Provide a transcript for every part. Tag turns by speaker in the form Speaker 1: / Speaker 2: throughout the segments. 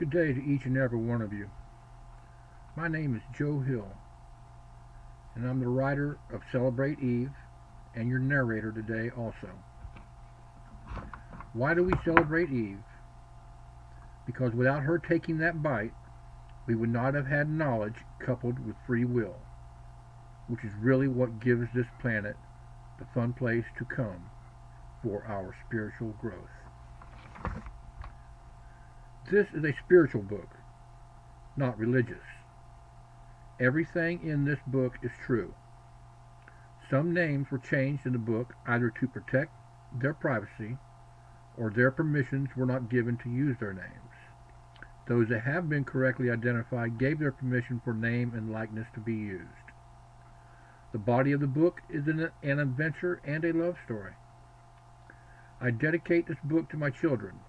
Speaker 1: Good day to each and every one of you. My name is Joe Hill, and I'm the writer of Celebrate Eve and your narrator today also. Why do we celebrate Eve? Because without her taking that bite, we would not have had knowledge coupled with free will, which is really what gives this planet the fun place to come for our spiritual growth. This is a spiritual book, not religious. Everything in this book is true. Some names were changed in the book either to protect their privacy or their permissions were not given to use their names. Those that have been correctly identified gave their permission for name and likeness to be used. The body of the book is an adventure and a love story. I dedicate this book to my children,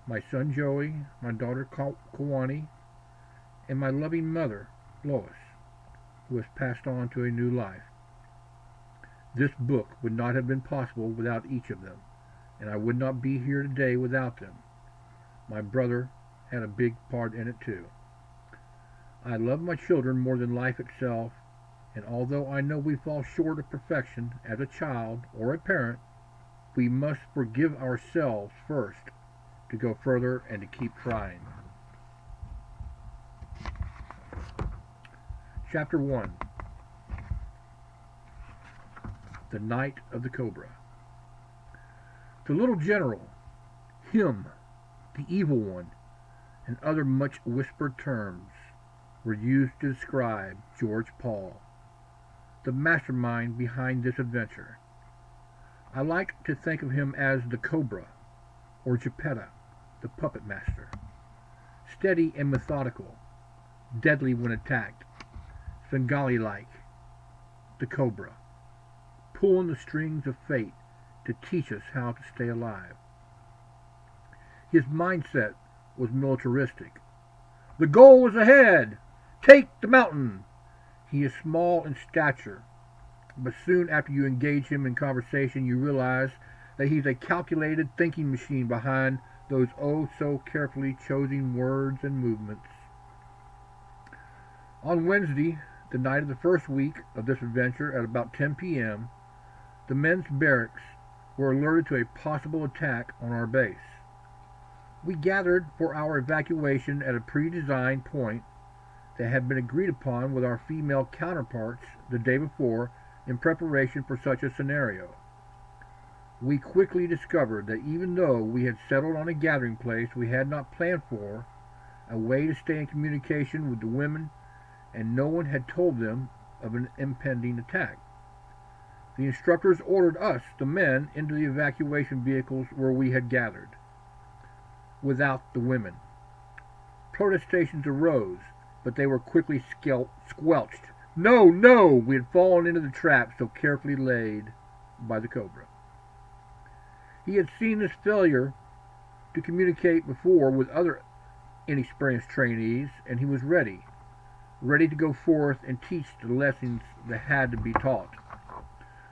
Speaker 1: my son Joey, my daughter Kawani, and my loving mother, Lois, who has passed on to a new life. This book would not have been possible without each of them, and I would not be here today without them. My brother had a big part in it too. I love my children more than life itself, and although I know we fall short of perfection as a child or a parent, we must forgive ourselves first to go further and to keep trying. Chapter 1. The Night of the Cobra. The little general, him, the evil one, and other much whispered terms were used to describe George Paul, the mastermind behind this adventure. I like to think of him as the Cobra, or Geppetto, the puppet master. Steady and methodical, deadly when attacked, Svengali-like, the Cobra, pulling the strings of fate to teach us how to stay alive. His mindset was militaristic. The goal is ahead! Take the mountain! He is small in stature, but soon after you engage him in conversation you realize that he's a calculated thinking machine behind those oh so carefully chosen words and movements. On Wednesday, the night of the first week of this adventure, at about 10 p.m., the men's barracks were alerted to a possible attack on our base. We gathered for our evacuation at a pre-designed point that had been agreed upon with our female counterparts the day before in preparation for such a scenario. We quickly discovered that even though we had settled on a gathering place we had not planned for, a way to stay in communication with the women, and no one had told them of an impending attack. The instructors ordered us, the men, into the evacuation vehicles where we had gathered, without the women. Protestations arose, but they were quickly squelched. No, no! We had fallen into the trap so carefully laid by the Cobra. He had seen this failure to communicate before with other inexperienced trainees, and he was ready to go forth and teach the lessons that had to be taught.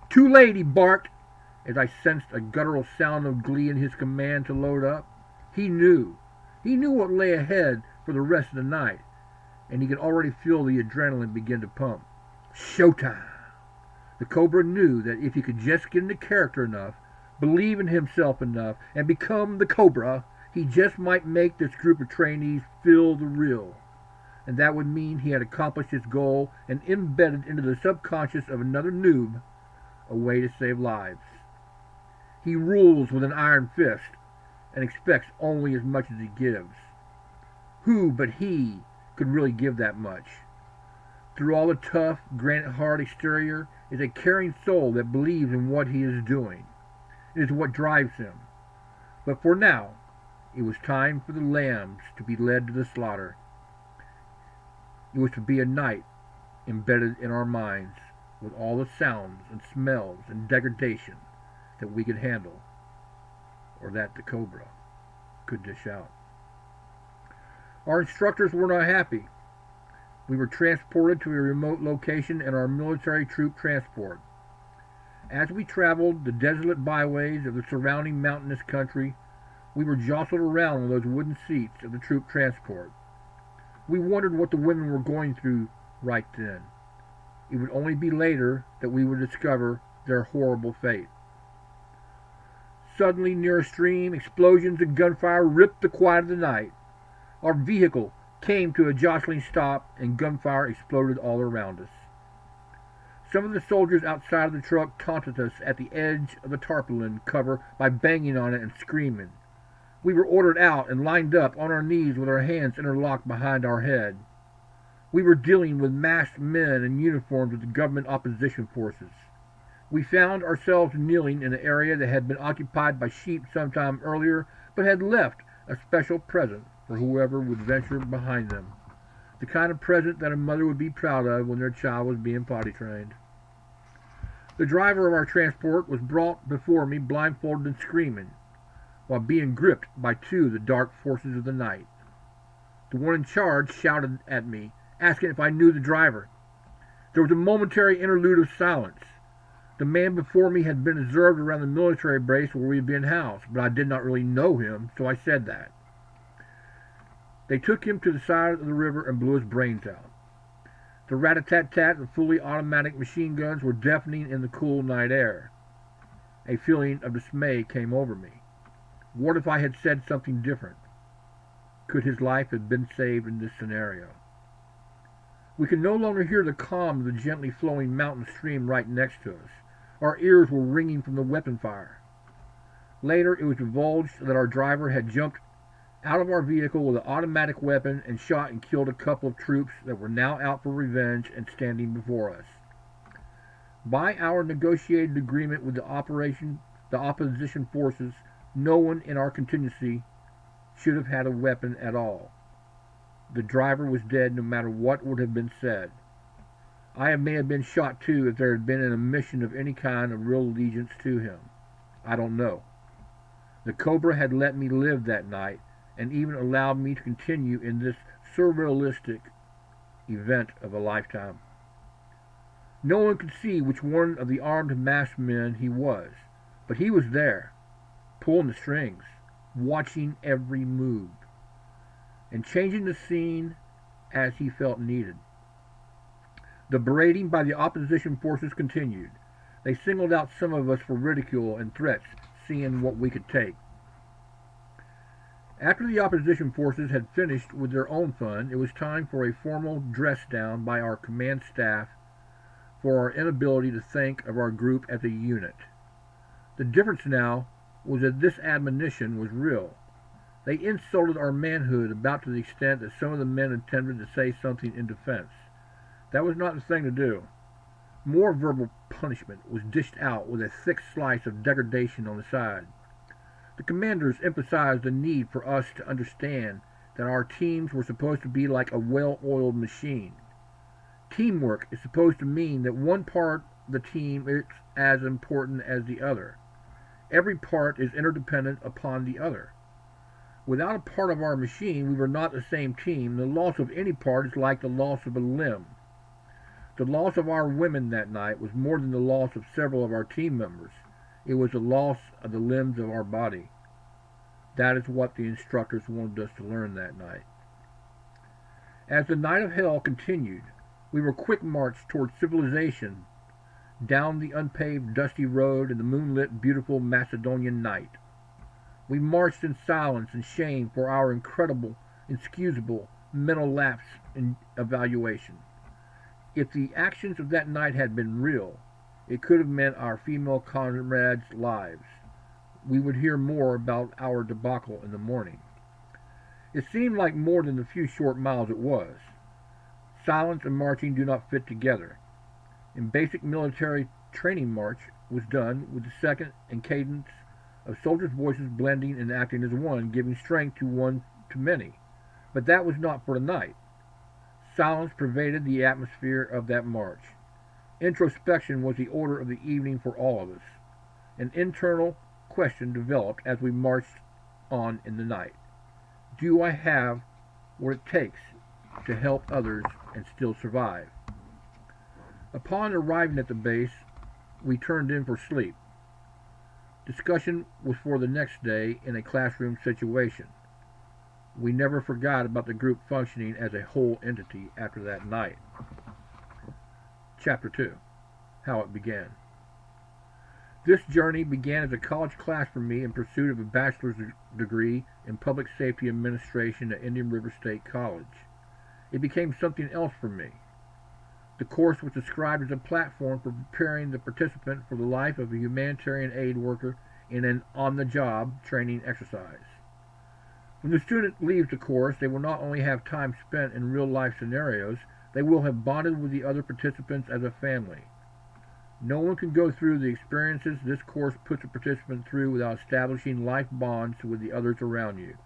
Speaker 1: Too late, he barked, as I sensed a guttural sound of glee in his command to load up. He knew what lay ahead for the rest of the night, and he could already feel the adrenaline begin to pump. Showtime! The Cobra knew that if he could just get into character enough, believe in himself enough, and become the Cobra, he just might make this group of trainees feel the real. And that would mean he had accomplished his goal and embedded into the subconscious of another noob a way to save lives. He rules with an iron fist and expects only as much as he gives. Who but he could really give that much? Through all the tough, granite-hard exterior is a caring soul that believes in what he is doing. It is what drives him. But for now, it was time for the lambs to be led to the slaughter. It was to be a night embedded in our minds with all the sounds and smells and degradation that we could handle, or that the Cobra could dish out. Our instructors were not happy. We were transported to a remote location in our military troop transport. As we traveled the desolate byways of the surrounding mountainous country, We were jostled around on those wooden seats of the troop transport. We wondered what the women were going through right then. It would only be later that we would discover their horrible fate. Suddenly, near a stream, explosions and gunfire ripped the quiet of the night. Our vehicle came to a jostling stop, and gunfire exploded all around us. Some of the soldiers outside of the truck taunted us at the edge of the tarpaulin cover by banging on it and screaming. We were ordered out and lined up on our knees with our hands interlocked behind our head. We were dealing with masked men in uniforms of the government opposition forces. We found ourselves kneeling in an area that had been occupied by sheep sometime earlier, but had left a special present for whoever would venture behind them. The kind of present that a mother would be proud of when their child was being potty trained. The driver of our transport was brought before me blindfolded and screaming, while being gripped by two of the dark forces of the night. The one in charge shouted at me, asking if I knew the driver. There was a momentary interlude of silence. The man before me had been observed around the military base where we had been housed, but I did not really know him, so I said that. They took him to the side of the river and blew his brains out. The rat-a-tat-tat of fully automatic machine guns were deafening in the cool night air. A feeling of dismay came over me. What if I had said something different? Could his life have been saved in this scenario? We could no longer hear the calm of the gently flowing mountain stream right next to us. Our ears were ringing from the weapon fire. Later, it was divulged that our driver had jumped out of our vehicle with an automatic weapon and shot and killed a couple of troops that were now out for revenge and standing before us. By our negotiated agreement with the opposition forces, no one in our contingency should have had a weapon at all. The driver was dead no matter what would have been said. I may have been shot too if there had been an omission of any kind of real allegiance to him. I don't know. The Cobra had let me live that night and even allowed me to continue in this surrealistic event of a lifetime. No one could see which one of the armed masked men he was, but he was there, pulling the strings, watching every move, and changing the scene as he felt needed. The berating by the opposition forces continued. They singled out some of us for ridicule and threats, seeing what we could take. After the opposition forces had finished with their own fun, it was time for a formal dress-down by our command staff for our inability to think of our group as a unit. The difference now was that this admonition was real. They insulted our manhood about to the extent that some of the men attempted to say something in defense. That was not the thing to do. More verbal punishment was dished out with a thick slice of degradation on the side. The commanders emphasized the need for us to understand that our teams were supposed to be like a well-oiled machine. Teamwork is supposed to mean that one part of the team is as important as the other. Every part is interdependent upon the other. Without a part of our machine, we were not the same team. The loss of any part is like the loss of a limb. The loss of our women that night was more than the loss of several of our team members. It was the loss of the limbs of our body. That is what the instructors wanted us to learn that night. As the night of hell continued, we were quick marched toward civilization down the unpaved, dusty road in the moonlit, beautiful Macedonian night. We marched in silence and shame for our incredible, inexcusable mental lapse in evaluation. If the actions of that night had been real, it could have meant our female comrades' lives. We would hear more about our debacle in the morning. It seemed like more than the few short miles it was. Silence and marching do not fit together. In basic military training, march was done with the second and cadence of soldiers' voices blending and acting as one, giving strength to one to many. But that was not for the night. Silence pervaded the atmosphere of that march. Introspection was the order of the evening for all of us. An internal question developed as we marched on in the night. Do I have what it takes to help others and still survive? Upon arriving at the base, we turned in for sleep. Discussion was for the next day in a classroom situation. We never forgot about the group functioning as a whole entity after that night. Chapter 2. How it began. This journey began as a college class for me in pursuit of a bachelor's degree in Public Safety Administration at Indian River State College. It became something else for me. The course was described as a platform for preparing the participant for the life of a humanitarian aid worker in an on-the-job training exercise. When the student leaves the course, they will not only have time spent in real-life scenarios, they will have bonded with the other participants as a family. No one can go through the experiences this course puts a participant through without establishing life bonds with the others around you.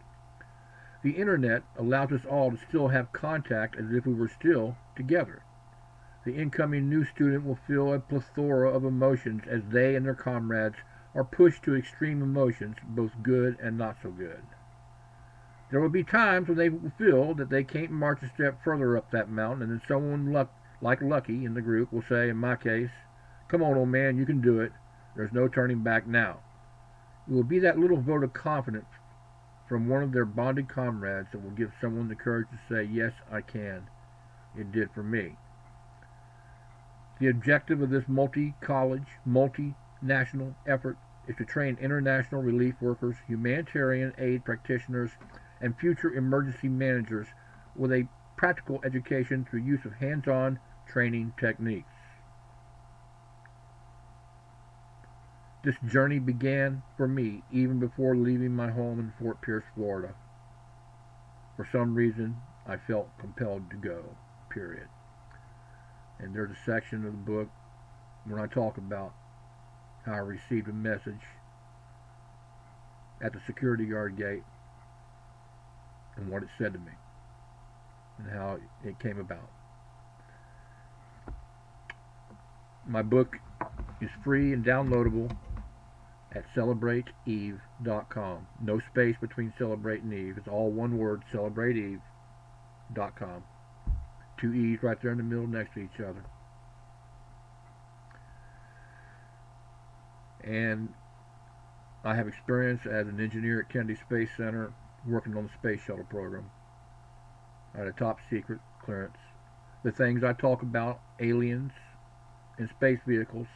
Speaker 1: The internet allows us all to still have contact as if we were still together. The incoming new student will feel a plethora of emotions as they and their comrades are pushed to extreme emotions, both good and not so good. There will be times when they will feel that they can't march a step further up that mountain, and then someone like Lucky in the group will say, in my case, "Come on, old man, you can do it. There's no turning back now." It will be that little vote of confidence from one of their bonded comrades that will give someone the courage to say, "Yes, I can." It did for me. The objective of this multi-college, multinational effort is to train international relief workers, humanitarian aid practitioners, and future emergency managers with a practical education through use of hands-on training techniques. This journey began for me even before leaving my home in Fort Pierce, Florida. For some reason, I felt compelled to go, period. And there's a section of the book when I talk about how I received a message at the security guard gate and what it said to me and how it came about. My book is free and downloadable at celebrateeve.com. No space between Celebrate and Eve. It's all one word, celebrateeve.com. Two E's right there in the middle next to each other. And I have experience as an engineer at Kennedy Space Center working on the space shuttle program. I had a top secret clearance. The things I talk about, aliens and space vehicles,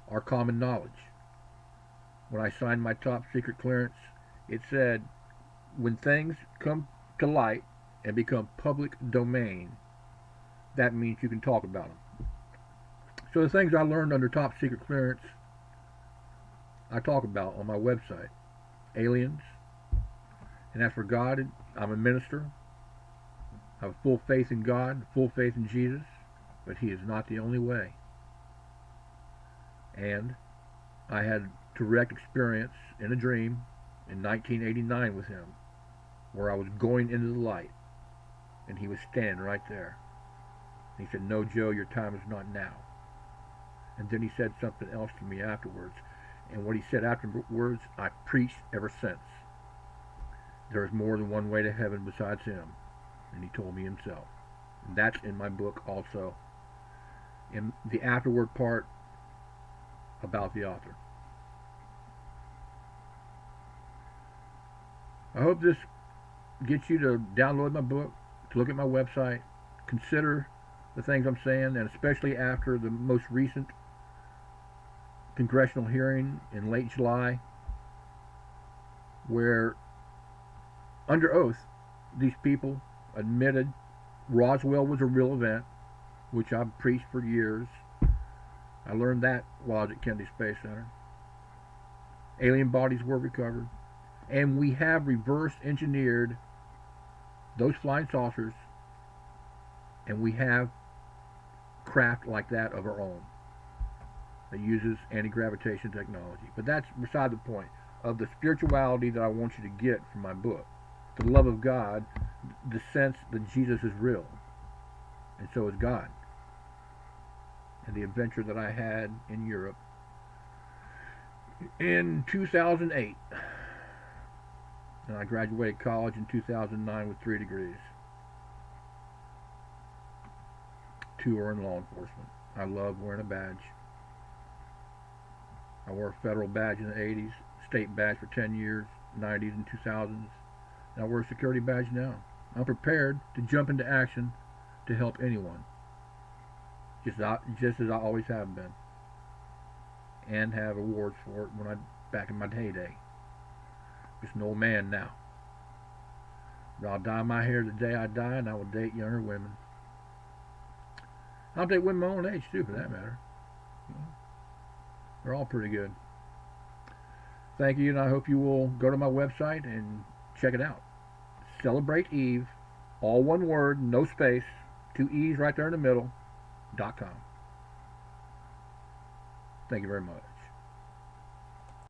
Speaker 1: are common knowledge. When I signed my top secret clearance, it said, when things come to light and become public domain, that means you can talk about them. So the things I learned under top secret clearance, I talk about on my website. Aliens, and as for God, I'm a minister. I have full faith in God, full faith in Jesus, but He is not the only way. And I had direct experience in a dream in 1989 with Him, where I was going into the light, and He was standing right there. And He said, "No, Joe, your time is not now." And then He said something else to me afterwards. And what He said afterwards, I've preached ever since. There is more than one way to heaven besides Him. And He told me Himself. And that's in my book also. In the afterward part about the author. I hope this gets you to download my book, to look at my website, consider the things I'm saying, and especially after the most recent congressional hearing in late July, where under oath these people admitted Roswell was a real event, which I've preached for years. I learned that while I was at Kennedy Space Center. Alien bodies were recovered, and we have reverse engineered those flying saucers, and we have craft like that of our own that uses anti-gravitation technology. But that's beside the point of the spirituality that I want you to get from my book. The love of God, the sense that Jesus is real, and so is God. And the adventure that I had in Europe in 2008. And I graduated college in 2009 with 3 degrees. 2 are in law enforcement. I love wearing a badge. I wore a federal badge in the 80s, state badge for 10 years, 90s and 2000s, and I wear a security badge now. I'm prepared to jump into action to help anyone, just as I always have been, and have awards for it when I back in my heyday. Just an old man now. But I'll dye my hair the day I die, and I will date younger women. I'll date women my own age too, for that matter. They're all pretty good. Thank you, and I hope you will go to my website and check it out. Celebrate Eve, all one word, no space, 2 E's right there in the middle, .com. Thank you very much.